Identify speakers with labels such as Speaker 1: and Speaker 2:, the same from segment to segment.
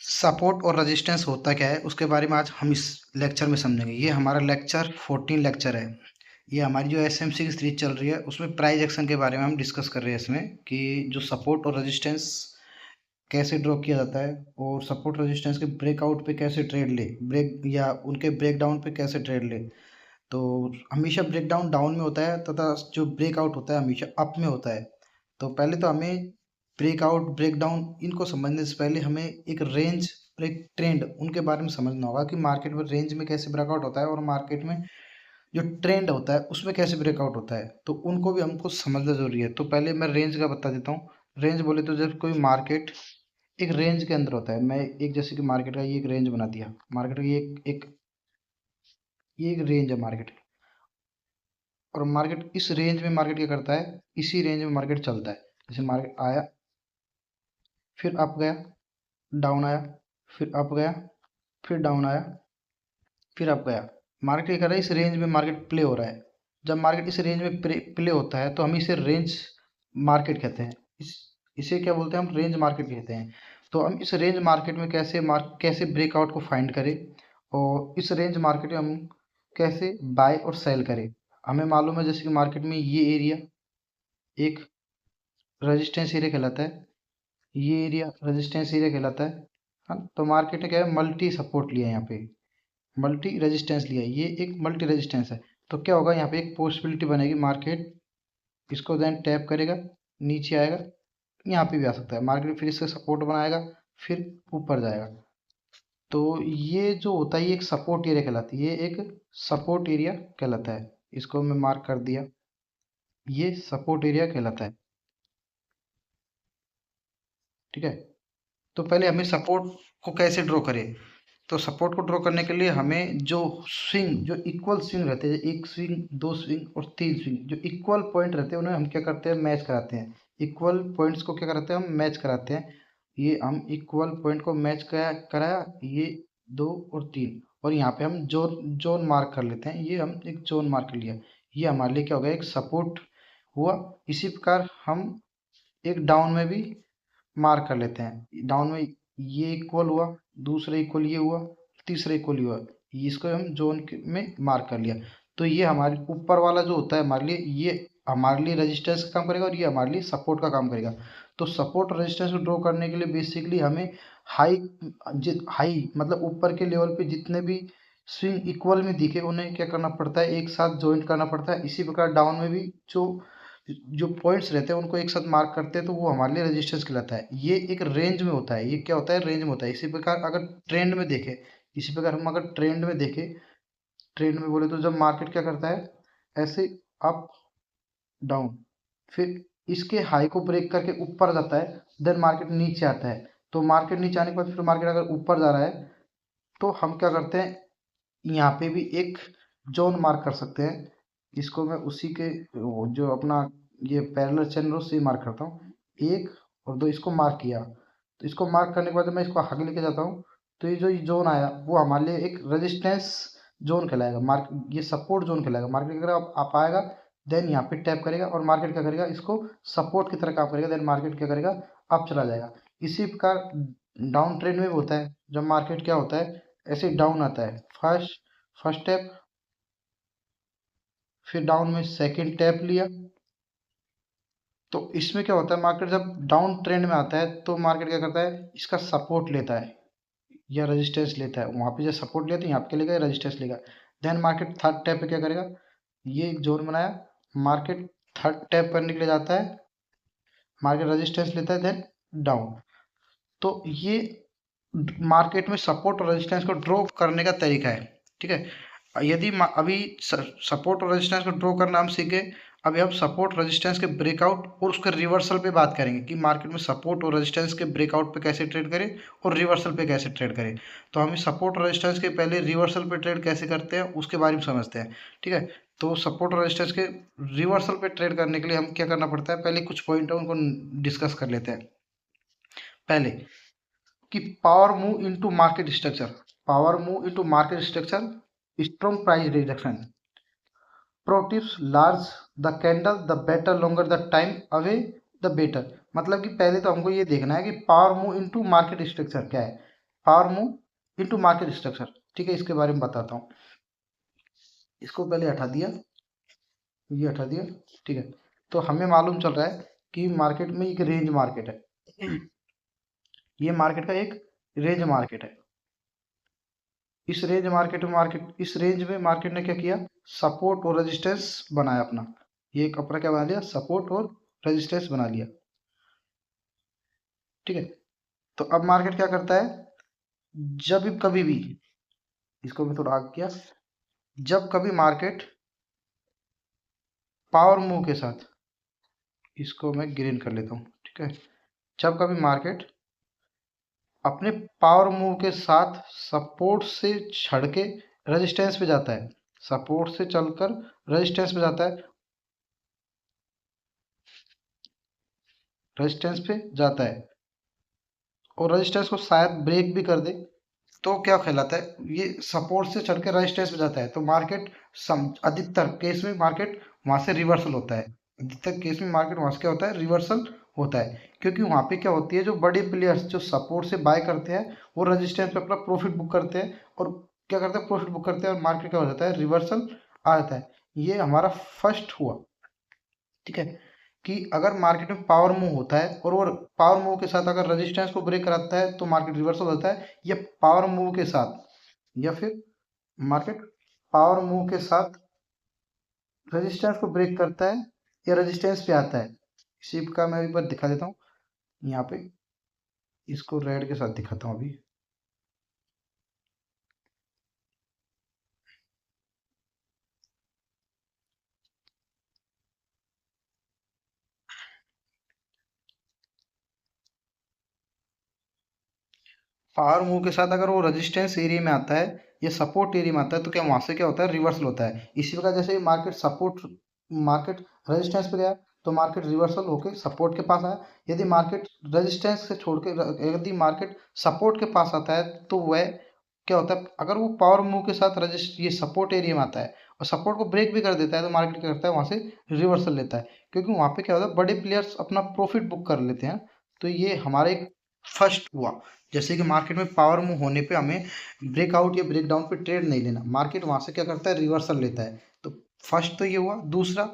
Speaker 1: Support और resistance होता क्या है उसके बारे में आज हम इस लेक्चर में समझेंगे। ये हमारा लेक्चर 14 लेक्चर है। ये हमारी जो एसएमसी की सीरीज चल रही है उसमें प्राइस एक्शन के बारे में हम डिस्कस कर रहे हैं इसमें कि जो सपोर्ट और रेजिस्टेंस कैसे ड्रॉ किया जाता है और सपोर्ट रेजिस्टेंस के ब्रेकआउट पे कैसे ट्रेड ले, ब्रेक या उनके ब्रेकडाउन पे कैसे ट्रेड ले। तो हमेशा ब्रेकडाउन डाउन में होता है तथा जो ब्रेकआउट होता है हमेशा अप में होता है। तो पहले तो हमें ब्रेकआउट ब्रेकडाउन इनको समझने से पहले हमें एक रेंज और एक ट्रेंड उनके बारे में समझना होगा कि मार्केट में रेंज में कैसे ब्रेकआउट होता है और मार्केट में जो ट्रेंड होता है उसमें कैसे ब्रेकआउट होता है। तो उनको भी हमको समझना जरूरी है। तो पहले मैं रेंज का बता देता हूँ। रेंज बोले तो जब कोई मार्केट एक रेंज के अंदर होता है, मैं एक जैसे कि मार्केट का ये एक रेंज बना दिया, मार्केट का ये एक रेंज है मार्केट की। और मार्केट इस रेंज में मार्केट क्या करता है, इसी रेंज में मार्केट चलता है। जैसे मार्केट आया, फिर अप गया, डाउन आया, फिर अप गया, फिर डाउन आया, फिर अप गया। मार्केट क्या कर रहा है, इस रेंज में मार्केट प्ले हो रहा है। जब मार्केट इस रेंज में प्ले होता है तो हम इसे रेंज मार्केट कहते हैं। इसे क्या बोलते हैं, हम रेंज मार्केट कहते हैं। तो हम इस रेंज मार्केट में कैसे ब्रेकआउट को फाइंड करें और इस रेंज मार्केट में हम कैसे बाय और सेल करें। हमें मालूम है जैसे कि मार्केट में ये एरिया एक रेजिस्टेंस एरिया कहलाता है, ये एरिया रेजिस्टेंस एरिया कहलाता है। हाँ, तो मार्केट ने क्या है, मल्टी सपोर्ट लिया है, यहाँ पे मल्टी रेजिस्टेंस लिया है, ये एक मल्टी रेजिस्टेंस है। तो क्या होगा, यहाँ पे एक पॉसिबिलिटी बनेगी, मार्केट इसको देन टैप करेगा, नीचे आएगा, यहाँ पे भी आ सकता है मार्केट, फिर इसका सपोर्ट बनाएगा, फिर ऊपर जाएगा। तो ये जो होता है ये एक सपोर्ट एरिया कहलाती है, ये एक सपोर्ट एरिया कहलाता है। इसको मैं मार्क कर दिया, ये सपोर्ट एरिया कहलाता है। ठीक है। तो पहले हमें सपोर्ट को कैसे ड्रॉ करें। तो सपोर्ट को ड्रॉ करने के लिए हमें जो स्विंग, जो इक्वल स्विंग रहते हैं, एक स्विंग, दो स्विंग और तीन स्विंग, जो इक्वल पॉइंट रहते हैं उन्हें हम क्या करते हैं, मैच कराते हैं। इक्वल पॉइंट्स को क्या कराते हैं, हम मैच कराते हैं। ये हम इक्वल पॉइंट को मैच कराया, ये दो और तीन, और यहाँ पे हम जोन जोन मार्क कर लेते हैं। ये हम एक जोन मार्क कर लिया, ये हमारे लिए क्या हो गया, एक सपोर्ट हुआ। इसी प्रकार हम एक डाउन में भी मार्क कर लेते हैं। डाउन में ये इक्वल हुआ, दूसरा इक्वल ये हुआ, तीसरा इक्वल हुआ, इसको हम जोन में मार्क कर लिया। तो ये हमारे ऊपर वाला जो होता है हमारे लिए, ये हमारे लिए रेजिस्टेंस का काम करेगा और ये हमारे लिए सपोर्ट का काम करेगा। तो सपोर्ट और रेजिस्टेंस को ड्रॉ करने के लिए बेसिकली हमें हाई हाई मतलब ऊपर के लेवल पे जितने भी स्विंग इक्वल में दिखे उन्हें क्या करना पड़ता है, एक साथ ज्वाइंट करना पड़ता है। इसी प्रकार डाउन में भी जो जो पॉइंट्स रहते हैं उनको एक साथ मार्क करते हैं, तो वो हमारे लिए रेजिस्टेंस कहलाता है। ये एक रेंज में होता है, ये क्या होता है, रेंज में होता है। इसी प्रकार अगर ट्रेंड में देखें, इसी प्रकार हम अगर ट्रेंड में देखें, ट्रेंड में बोले तो जब मार्केट क्या करता है, ऐसे अप डाउन, फिर इसके हाई को ब्रेक करके ऊपर जाता है, देन मार्केट नीचे आता है। तो मार्केट नीचे आने के बाद फिर मार्केट अगर ऊपर जा रहा है तो हम क्या करते हैं, यहाँ पे भी एक जोन मार्क कर सकते हैं। इसको मैं उसी के जो अपना ये पैरेलल चैनल है उससे मार्क करता हूँ, एक और दो, इसको मार्क किया। तो इसको मार्क करने के बाद मैं इसको आगे लेके जाता हूँ, तो ये जो जोन आया वो हमारे लिए एक रेजिस्टेंस जोन कहलाएगा, मार्क ये सपोर्ट जोन कहलाएगा। मार्केट अगर आप आएगा, देन यहाँ पे टैप करेगा और मार्केट क्या करेगा, इसको सपोर्ट की तरह काम करेगा, देन मार्केट क्या करेगा, अप चला जाएगा। इसी प्रकार डाउन ट्रेंड में भी होता है, जब मार्केट क्या होता है, ऐसे डाउन आता है, फर्स्ट टैप, फिर डाउन में सेकंड टैप लिया। तो इसमें क्या होता है, मार्केट जब डाउन ट्रेंड में आता है तो मार्केट क्या करता है, इसका सपोर्ट लेता है या रेजिस्टेंस लेता है। वहां पे जब सपोर्ट लिया तो यहाँ पे क्या लेगा, रेजिस्टेंस लेगा। देन मार्केट थर्ड टैप पे क्या करेगा, ये एक जोन बनाया, मार्केट थर्ड टैप करने के लिए जाता है, मार्केट रेजिस्टेंस लेता है, देन डाउन। तो ये मार्केट में सपोर्ट और रेजिस्टेंस को ड्रॉ करने का तरीका है। ठीक है। यदि अभी सपोर्ट और रेजिस्टेंस को ड्रॉ करना हम सीखे, अभी हम सपोर्ट रेजिस्टेंस के ब्रेकआउट और उसके रिवर्सल पे बात करेंगे कि मार्केट में सपोर्ट और रेजिस्टेंस के ब्रेकआउट पे कैसे ट्रेड करें और रिवर्सल पे कैसे ट्रेड करें। तो हम सपोर्ट और रेजिस्टेंस के पहले रिवर्सल पे ट्रेड कैसे करते हैं उसके बारे में समझते हैं। ठीक है। तो सपोर्ट और रेजिस्टेंस के रिवर्सल पे ट्रेड करने के लिए हम क्या करना पड़ता है, पहले कुछ पॉइंट है उनको डिस्कस कर लेते हैं। पहले कि power move into market structure, power move into market structure, strong price reduction, pro tips large the candle the better, longer the time away the better. मतलब कि पहले तो हमको ये देखना है कि power move into market structure क्या है। Power move into market structure. ठीक है, इसके बारे में बताता हूँ। इसको पहले हटा दिया, ये हटा दिया। ठीक है, तो हमें मालूम चल रहा है कि मार्केट में एक रेंज मार्केट है। ये मार्केट का एक रेंज मार्केट है। इस रेंज में मार्केट ने क्या किया, सपोर्ट और रेजिस्टेंस बनाया अपना। ये एक अपना क्या बना लिया, सपोर्ट और रेजिस्टेंस बना लिया। ठीक है, तो अब मार्केट क्या करता है, जब कभी भी, इसको भी थोड़ा आगे किया, जब कभी मार्केट पावर मूव के साथ, इसको मैं ग्रीन कर लेता हूँ। ठीक है, जब कभी मार्केट अपने पावर मूव के साथ सपोर्ट से छड़ के रेजिस्टेंस पे जाता है, सपोर्ट से चलकर रेजिस्टेंस पे जाता है, रेजिस्टेंस पे जाता है और रेजिस्टेंस को शायद ब्रेक भी कर दे, तो क्या कहलाता है, ये सपोर्ट से चढ़ के रेजिस्टेंस पे जाता है, तो मार्केट अधिकतर केस में मार्केट वहां से रिवर्सल होता है। अधिकतर केस में मार्केट वहां से क्या होता है, रिवर्सल होता है। क्योंकि वहां पे क्या होती है, जो बड़े प्लेयर्स जो सपोर्ट से बाय करते हैं वो रेजिस्टेंस पे अपना प्रॉफिट बुक करते हैं, और क्या करते हैं, प्रॉफिट बुक करते हैं, और मार्केट क्या हो जाता है, रिवर्सल आ जाता है। ये हमारा फर्स्ट हुआ। ठीक है, कि अगर मार्केट में पावर मूव होता है और वो पावर मूव के साथ अगर रेजिस्टेंस को ब्रेक कराता है तो मार्केट रिवर्सल होता है, या पावर मूव के साथ, या फिर मार्केट पावर मूव के साथ रेजिस्टेंस को ब्रेक करता है या रेजिस्टेंस पे आता है। इसी का मैं एक बार दिखा देता हूँ यहाँ पे, इसको रेड के साथ दिखाता हूँ अभी। पावर मूव के साथ अगर वो रेजिस्टेंस एरिया में आता है या सपोर्ट एरिया में आता है, तो क्या वहां से क्या होता है, रिवर्सल होता है। इसी प्रकार जैसे मार्केट रेजिस्टेंस पे गया तो मार्केट रिवर्सल होकर सपोर्ट के पास आया। यदि मार्केट रेजिस्टेंस से छोड़ के, यदि मार्केट सपोर्ट के पास आता है, तो वह क्या होता है, अगर वो पावर मूव के साथ रजिस्ट ये सपोर्ट एरिया में आता है और सपोर्ट को ब्रेक भी कर देता है, तो मार्केट क्या करता है, वहां से रिवर्सल लेता है। क्योंकि वहां पे क्या होता है, बड़े प्लेयर्स अपना प्रॉफिट बुक कर लेते हैं। तो ये हमारे फर्स्ट हुआ। जैसे कि मार्केट में पावर मूव होने पे हमें ब्रेकआउट या ब्रेकडाउन पे ट्रेड नहीं लेना, मार्केट वहां से क्या करता है, रिवर्सल लेता है। तो फर्स्ट तो ये हुआ। दूसरा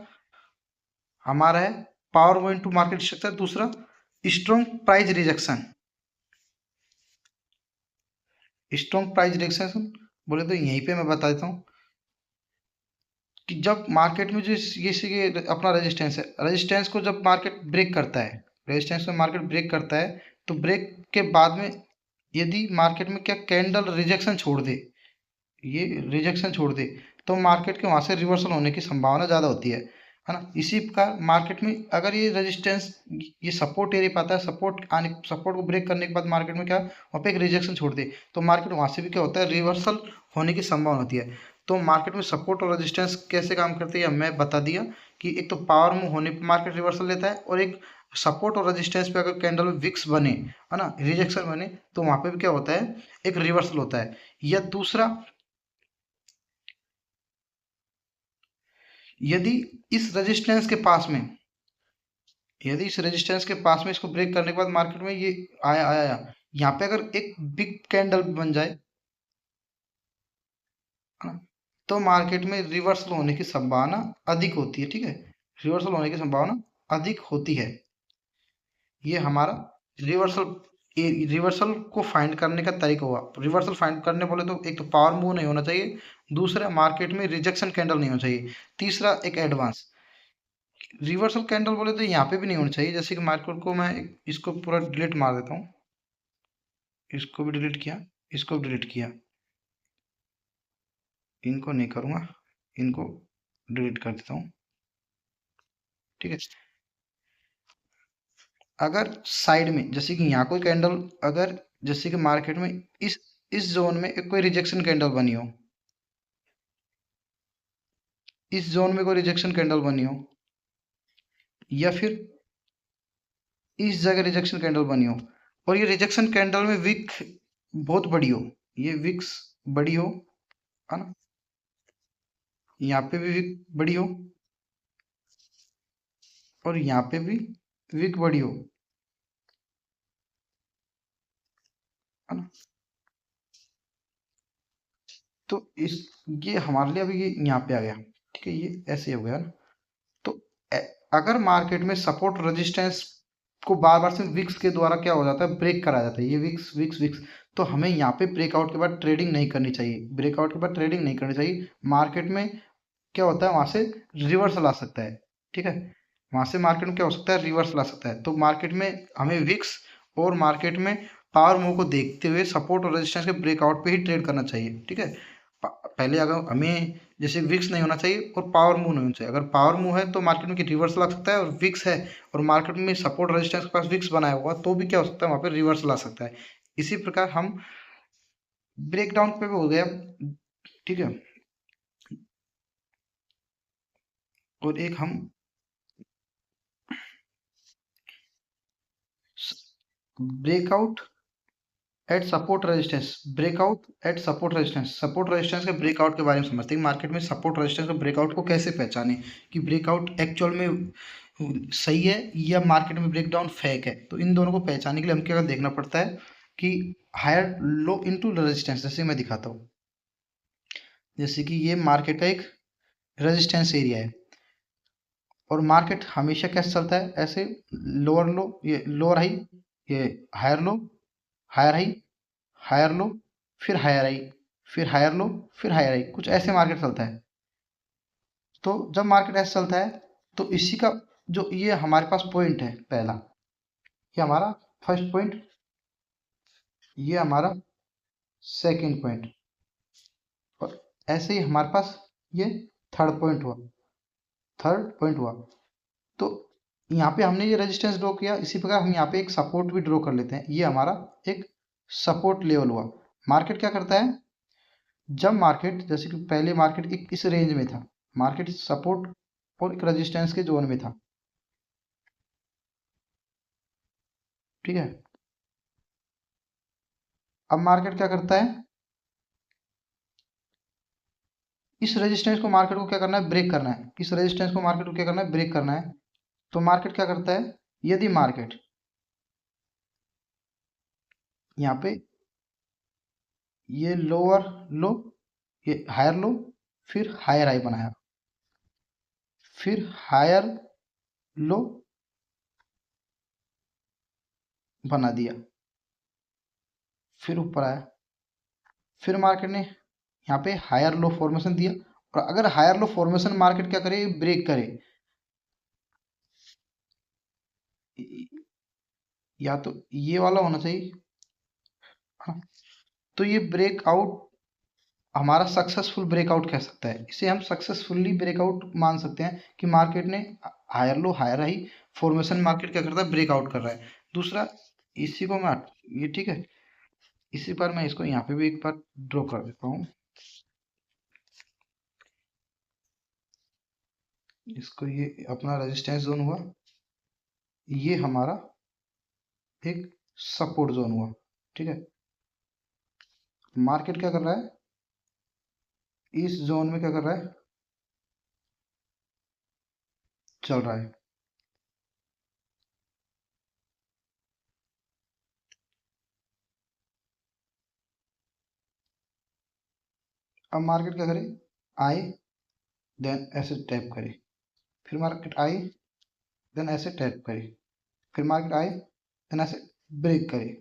Speaker 1: हमारा है power move into market structure. दूसरा strong price rejection. Strong price rejection बोले तो यहीं पे मैं बता देता हूँ कि जब मार्केट में जो ये अपना रेजिस्टेंस है, रेजिस्टेंस को जब मार्केट ब्रेक करता है, रेजिस्टेंस को मार्केट ब्रेक करता है, तो ब्रेक के बाद में यदि मार्केट में क्या कैंडल रिजेक्शन छोड़ दे, ये रिजेक्शन छोड़ दे, तो मार्केट के वहां से रिवर्सल होने की संभावना ज़्यादा होती है ना। इसी प्रकार मार्केट में अगर ये रेजिस्टेंस, ये सपोर्ट एरिया पाता है, सपोर्ट को ब्रेक करने के बाद मार्केट में क्या वहाँ पे एक रिजेक्शन छोड़ दे, तो मार्केट वहां से भी क्या होता है, रिवर्सल होने की संभावना होती है। तो मार्केट में सपोर्ट और रेजिस्टेंस कैसे काम करते हैं मैं बता दिया, कि एक तो पावर मूव होने पर मार्केट रिवर्सल लेता है, और एक सपोर्ट और रेजिस्टेंस पे अगर कैंडल में विक्स बने, है ना, रिजेक्शन बने, तो वहां पे भी क्या होता है, एक रिवर्सल होता है। या दूसरा, यदि इस रेजिस्टेंस के पास में, यदि इस रेजिस्टेंस के पास में इसको ब्रेक करने के बाद मार्केट में ये आया आया यहाँ पे अगर एक बिग कैंडल बन जाए, है ना, तो मार्केट में रिवर्सल होने की संभावना अधिक होती है। ठीक है, रिवर्सल होने की संभावना अधिक होती है। ये हमारा रिवर्सल रिवर्सल को फाइंड करने का तरीका हुआ। रिवर्सल फाइंड करने बोले तो एक तो पावर मूव नहीं होना चाहिए, दूसरा मार्केट में रिजेक्शन कैंडल नहीं होना चाहिए, तीसरा एक एडवांस रिवर्सल कैंडल बोले तो यहाँ पे भी नहीं होनी चाहिए। जैसे कि मार्केट को मैं इसको पूरा डिलीट मार देता हूँ, इसको भी डिलीट किया, इसको भी डिलीट किया, इनको नहीं करूँगा, इनको डिलीट कर देता हूँ। ठीक है, अगर साइड में जैसे कि यहाँ कोई कैंडल, अगर जैसे कि मार्केट में इस जोन में एक कोई रिजेक्शन कैंडल बनी हो, इस जोन में कोई रिजेक्शन कैंडल बनी हो, या फिर इस जगह रिजेक्शन कैंडल बनी हो, और ये रिजेक्शन कैंडल में विक बहुत बड़ी हो, ये विक्स बड़ी हो, है ना, यहाँ पे भी विक बड़ी हो और यहाँ पे भी विक बड़ी हो, है ना, तो इस ये हमारे लिए अभी ये यहाँ पे आ गया, ठीक है, ये ऐसे हो गया ना। तो अगर मार्केट में सपोर्ट रेजिस्टेंस को बार बार से विक्स के द्वारा क्या हो जाता है, ब्रेक करा जाता है, ये विक्स विक्स विक्स, तो हमें यहाँ पे ब्रेकआउट के बाद ट्रेडिंग नहीं करनी चाहिए, ब्रेकआउट के बाद ट्रेडिंग नहीं करनी चाहिए। मार्केट में क्या होता है, वहां से रिवर्सल आ सकता है, ठीक है, वहां से मार्केट में क्या हो सकता है, रिवर्सल आ सकता है। तो मार्केट में हमें विक्स और मार्केट में पावर मूव को देखते हुए सपोर्ट और रेजिस्टेंस के ब्रेकआउट पे ही ट्रेड करना चाहिए, ठीक है। पहले अगर हमें जैसे विक्स नहीं होना चाहिए और पावर मूव नहीं होना चाहिए। अगर पावर मूव है तो मार्केट में रिवर्सल आ सकता है, और विक्स है और मार्केट में सपोर्ट रेजिस्टेंस के पास विक्स बनाया हुआ तो भी क्या हो सकता है, वहां पे रिवर्सल आ सकता है। इसी प्रकार हम ब्रेकडाउन पे भी हो गया, ठीक है। और एक हम breakout eight support resistance, breakout eight support resistance, support resistance के ब्रेकआउट के बारे में समझते हैं। मार्केट में सपोर्ट रेजिस्टेंस के ब्रेकआउट को कैसे पहचाने, कि ब्रेकआउट एक्चुअल में सही है या मार्केट में ब्रेकडाउन फेक है। तो इन दोनों को पहचानने के लिए हम क्या देखना पड़ता है कि हायर लो इनटू रेजिस्टेंस, जैसे मैं दिखाता हूँ। जैसे कि ये मार्केट का एक रेजिस्टेंस एरिया है, और मार्केट हमेशा कैसे चलता है, ऐसे लोअर लो, ये लोअर हाई, ये higher low, higher high, higher low, फिर हायर हाई, फिर हायर लो, फिर हायर हाई, कुछ ऐसे मार्केट चलता है। तो जब मार्केट ऐसे चलता है तो इसी का जो ये हमारे पास पॉइंट है पहला, ये हमारा फर्स्ट पॉइंट, ये हमारा सेकंड पॉइंट, और ऐसे ही हमारे पास ये थर्ड पॉइंट हुआ, थर्ड पॉइंट हुआ। तो यहाँ पे हमने ये रेजिस्टेंस ड्रॉ किया, इसी प्रकार हम यहाँ पे एक सपोर्ट भी ड्रॉ कर लेते हैं। ये हमारा एक सपोर्ट लेवल हुआ। मार्केट क्या करता है, जब मार्केट जैसे कि पहले मार्केट एक इस रेंज में था, मार्केट सपोर्ट और एक रेजिस्टेंस के जोन में था, ठीक है। अब मार्केट क्या करता है, इस रेजिस्टेंस को मार्केट को क्या करना है, ब्रेक करना है। इस रेजिस्टेंस को मार्केट को क्या करना है, ब्रेक करना है। तो मार्केट क्या करता है, यदि मार्केट यहाँ पे ये लोअर लो, ये हायर लो, फिर हायर हाई बनाया, फिर हायर लो बना दिया, फिर ऊपर आया, फिर मार्केट ने यहाँ पे हायर लो फॉर्मेशन दिया। और अगर हायर लो फॉर्मेशन मार्केट क्या करे, ब्रेक करे, या तो ये वाला होना चाहिए, हाँ, तो ये ब्रेकआउट हमारा सक्सेसफुल ब्रेकआउट कह सकता है। इसे हम सक्सेसफुली ब्रेकआउट मान सकते हैं कि मार्केट ने higher low higher high formation, market क्या करता है, ब्रेकआउट कर रहा है। दूसरा, इसी को मैं ये ठीक है, इसी पर मैं इसको यहाँ पे भी एक बार ड्रॉ कर देता हूँ। इसको ये अपना रेजिस्टेंस जोन हुआ, ये हमारा एक सपोर्ट जोन हुआ, ठीक है। मार्केट क्या कर रहा है, इस जोन में क्या कर रहा है, चल रहा है। अब मार्केट क्या करे, आए, देन ऐसे टैप करे, फिर मार्केट आए, देन ऐसे टैप करे, फिर मार्केट आए, देन ऐसे ब्रेक करे।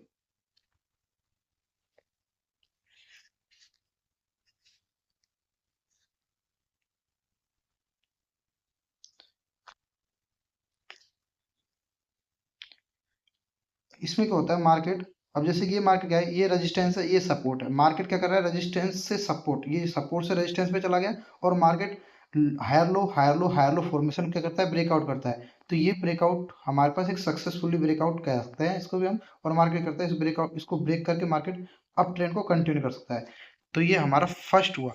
Speaker 1: इसमें क्या होता है, मार्केट अब जैसे कि ये मार्केट क्या है, ये रेजिस्टेंस है, ये सपोर्ट है। मार्केट क्या कर रहा है, रेजिस्टेंस से सपोर्ट, ये सपोर्ट से रेजिस्टेंस पे चला गया, और market higher low higher low higher low formation क्या करता है, ब्रेकआउट करता है। तो ये ब्रेकआउट हमारे पास एक सक्सेसफुली ब्रेकआउट कह सकते हैं इसको भी हम। और मार्केट करता है इस ब्रेकआउट, इसको ब्रेक करके मार्केट अप ट्रेंड को कंटिन्यू कर सकता है। तो ये हमारा फर्स्ट हुआ।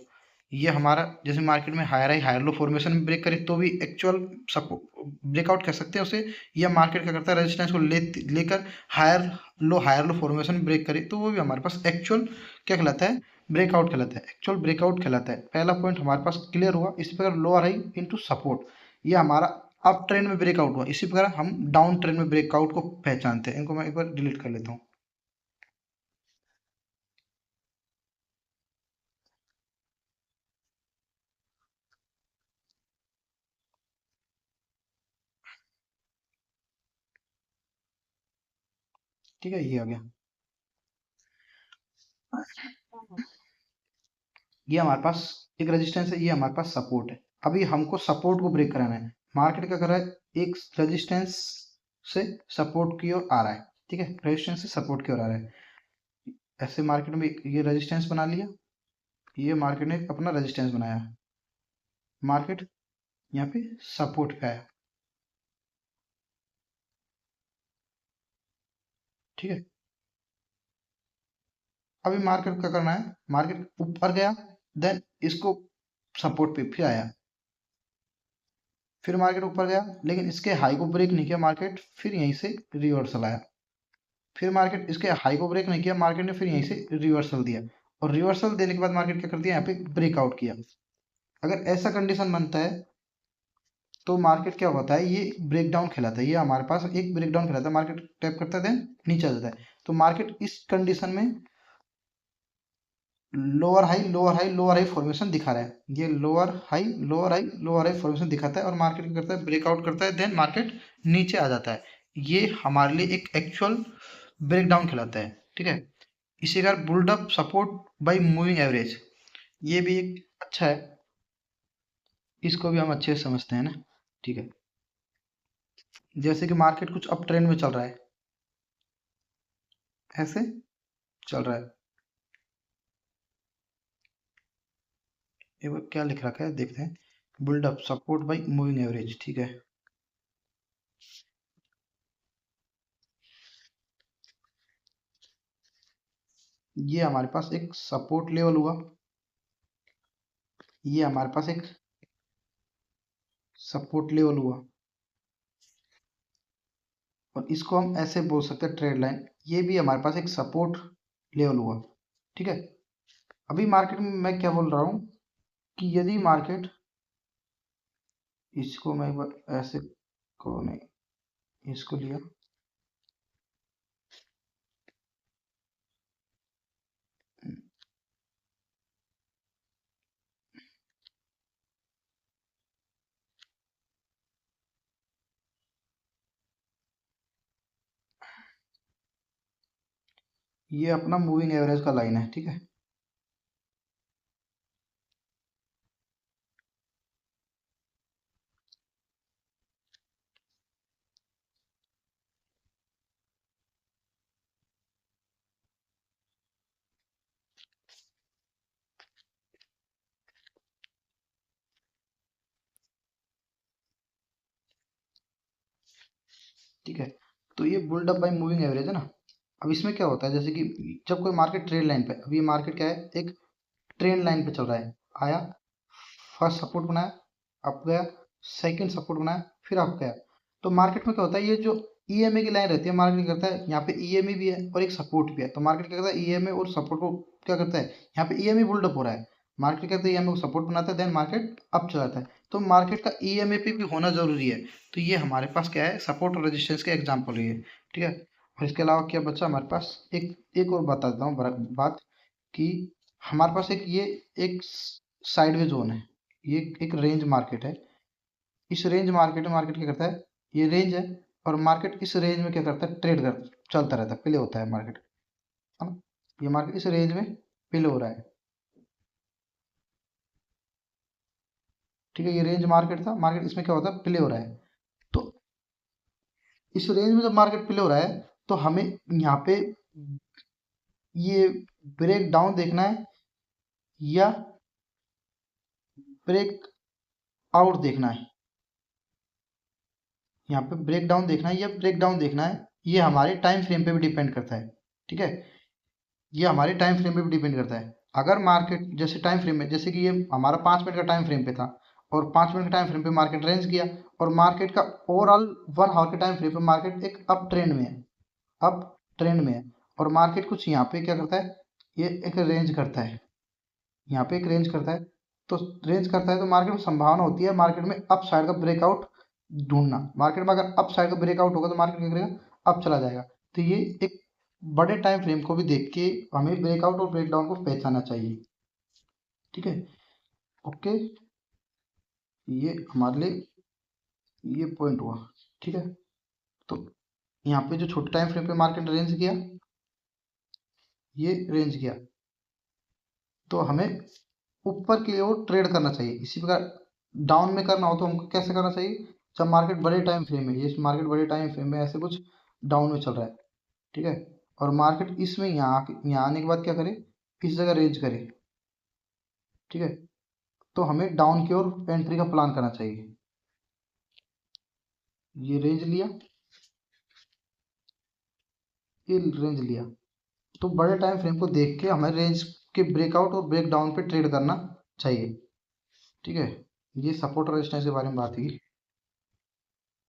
Speaker 1: ये हमारा जैसे मार्केट में higher high higher low formation में ब्रेक करे तो भी एक्चुअल सपोर्ट ब्रेकआउट कह सकते हैं उसे। या मार्केट क्या करता है, रेजिस्टेंस को लेकर हायर लो फॉर्मेशन ब्रेक करे तो वो भी हमारे पास एक्चुअल क्या कहलाता है, ब्रेकआउट कहलाता है, एक्चुअल ब्रेकआउट कहलाता है। पहला पॉइंट हमारे पास क्लियर हुआ। इसी प्रकार लोअर हाई इनटू सपोर्ट, ये हमारा अप ट्रेंड में ब्रेकआउट हुआ। इसी प्रकार हम डाउन ट्रेंड में ब्रेकआउट को पहचानते हैं। इनको मैं एक बार डिलीट कर लेता हूँ। ठीक है, ये आ गया। ये हमारे पास एक रेजिस्टेंस है, ये हमारे पास सपोर्ट है। अभी हमको सपोर्ट को ब्रेक कराना है। मार्केट क्या कर रहा है, एक रेजिस्टेंस से सपोर्ट की ओर आ रहा है। ठीक है, रेजिस्टेंस से सपोर्ट की ओर आ रहा है। ऐसे मार्केट में ये रेजिस्टेंस बना लिया, ये मार्केट ने अपना रेजिस्टेंस बनाया, मार्केट यहाँ पे सपोर्ट पे आया। ठीक है, अभी मार्केट क्या करना है, मार्केट ऊपर गया, देन इसको सपोर्ट पे फिर आया, फिर मार्केट ऊपर गया, लेकिन इसके हाई को ब्रेक नहीं किया मार्केट, फिर यहीं से रिवर्सल आया। फिर मार्केट इसके हाई को ब्रेक नहीं किया मार्केट ने, फिर यहीं से रिवर्सल दिया, और रिवर्सल देने के बाद मार्केट क्या करती है, यहाँ पे ब्रेकआउट किया। अगर ऐसा कंडीशन बनता है तो मार्केट क्या होता है, ये ब्रेकडाउन कहलाता है। ये हमारे पास एक ब्रेकडाउन कहलाता है, मार्केट टैप करता है देन नीचे आ जाता है। तो मार्केट इस कंडीशन में lower high lower high lower high formation दिखा रहा है। ये lower high lower high lower high formation दिखाता है, और मार्केट क्या करता है, ब्रेकआउट करता है, देन मार्केट नीचे आ जाता है। ये हमारे लिए एक एक्चुअल ब्रेकडाउन कहलाता है। ठीक है, इसी का बुल्डअप सपोर्ट बाय मूविंग एवरेज, ये भी एक अच्छा है, इसको भी हम अच्छे से समझते हैं ना। ठीक है, जैसे कि मार्केट कुछ अप ट्रेंड में चल रहा है, ऐसे चल रहा है। एक बार क्या लिख रखा है देखते हैं, बुल्डअप सपोर्ट बाय मूविंग एवरेज। ठीक है, ये हमारे पास एक सपोर्ट लेवल हुआ, ये हमारे पास एक सपोर्ट लेवल हुआ, और इसको हम ऐसे बोल सकते हैं ट्रेड लाइन, ये भी हमारे पास एक सपोर्ट लेवल हुआ। ठीक है, अभी मार्केट में मैं क्या बोल रहा हूँ कि यदि मार्केट, इसको मैं एक बार ऐसे को नहीं, इसको लिया, ये अपना मूविंग एवरेज का लाइन है। ठीक है, ठीक है, तो ये built up by moving average है ना। अब इसमें क्या होता है, जैसे कि जब कोई मार्केट ट्रेंड लाइन पे, अब ये मार्केट क्या है, एक ट्रेंड लाइन पे चल रहा है, आया, फर्स्ट सपोर्ट बनाया, अप गया, सेकंड सपोर्ट बनाया, फिर अप गया। तो मार्केट में क्या होता है, ये जो ईएमए की लाइन रहती है, मार्केट क्या करता है, यहाँ पे ईएमए भी है और एक सपोर्ट भी है, तो मार्केट क्या करता है, ईएमए और सपोर्ट को क्या करता है, यहाँ पे ईएमए बुल्डअप हो रहा है, मार्केट कहते हैं ईएमए को सपोर्ट बनाता है, देन मार्केट अप चला जाता है। तो मार्केट का ईएमए पे भी होना जरूरी है। तो ये हमारे पास क्या है, सपोर्ट और रेजिस्टेंस के एग्जाम्पल है ये। ठीक है, और इसके अलावा क्या बचा हमारे पास, एक और बता देता हूँ बात, कि हमारे पास एक साइडवे जोन है, ये एक रेंज मार्केट है। इस रेंज मार्केट में मार्केट क्या करता है, ये रेंज है, और मार्केट इस रेंज में क्या करता है, ट्रेड कर चलता रहता है, प्ले होता है मार्केट, है ना। ये मार्केट इस रेंज में प्ले हो रहा है। ठीक है, ये रेंज मार्केट था, मार्केट इसमें क्या होता है, प्ले हो रहा है। तो इस रेंज में जब मार्केट प्ले हो रहा है, तो हमें यहाँ पे ये ब्रेक डाउन देखना है या ब्रेक आउट देखना है। यहाँ पे ब्रेक डाउन देखना है या ब्रेक डाउन देखना है, ये हमारे टाइम फ्रेम पे भी डिपेंड करता है। ठीक है, ये हमारे टाइम फ्रेम पे भी डिपेंड करता है। अगर मार्केट जैसे टाइम फ्रेम में, जैसे कि ये हमारा 5 मिनट का टाइम फ्रेम पे था, और 5 मिनट के टाइम फ्रेम पे मार्केट रेंज किया, और मार्केट का ओवरऑल 1 आवर के टाइम फ्रेम पे मार्केट एक अप ट्रेंड में है, अप ट्रेंड में है, और मार्केट कुछ यहाँ पे क्या करता है, ये एक रेंज करता है, यहाँ पे एक रेंज करता है। तो रेंज करता है तो मार्केट में संभावना होती है मार्केट में अप साइड का ब्रेकआउट ढूंढना। मार्केट में अगर अप साइड का ब्रेकआउट होगा तो मार्केट क्या करेगा, अप चला जाएगा। तो ये एक बड़े टाइम फ्रेम को भी देख के हमें ब्रेकआउट और ब्रेकडाउन को पहचानना चाहिए। ठीक है, ओके, ये हमारे लिए ये पॉइंट हुआ। ठीक है, तो यहाँ पे जो छोटे टाइम फ्रेम पे मार्केट रेंज किया, ये रेंज किया, तो हमें ऊपर की ओर ट्रेड करना चाहिए। इसी प्रकार डाउन में करना हो तो हमको कैसे करना चाहिए, जब मार्केट बड़े टाइम फ्रेम में, ये मार्केट बड़े टाइम फ्रेम में ऐसे कुछ डाउन में चल रहा है, ठीक है, और मार्केट इसमें यहाँ आने के बाद क्या करे, इस जगह रेंज करे, ठीक है, तो हमें डाउन की ओर एंट्री का प्लान करना चाहिए। ये रेंज लिया, ये रेंज लिया, तो बड़े टाइम फ्रेम को देख के हमें रेंज के ब्रेकआउट और ब्रेक डाउन पे ट्रेड करना चाहिए, ठीक है। ये सपोर्ट और रेजिस्टेंस के बारे में बात की।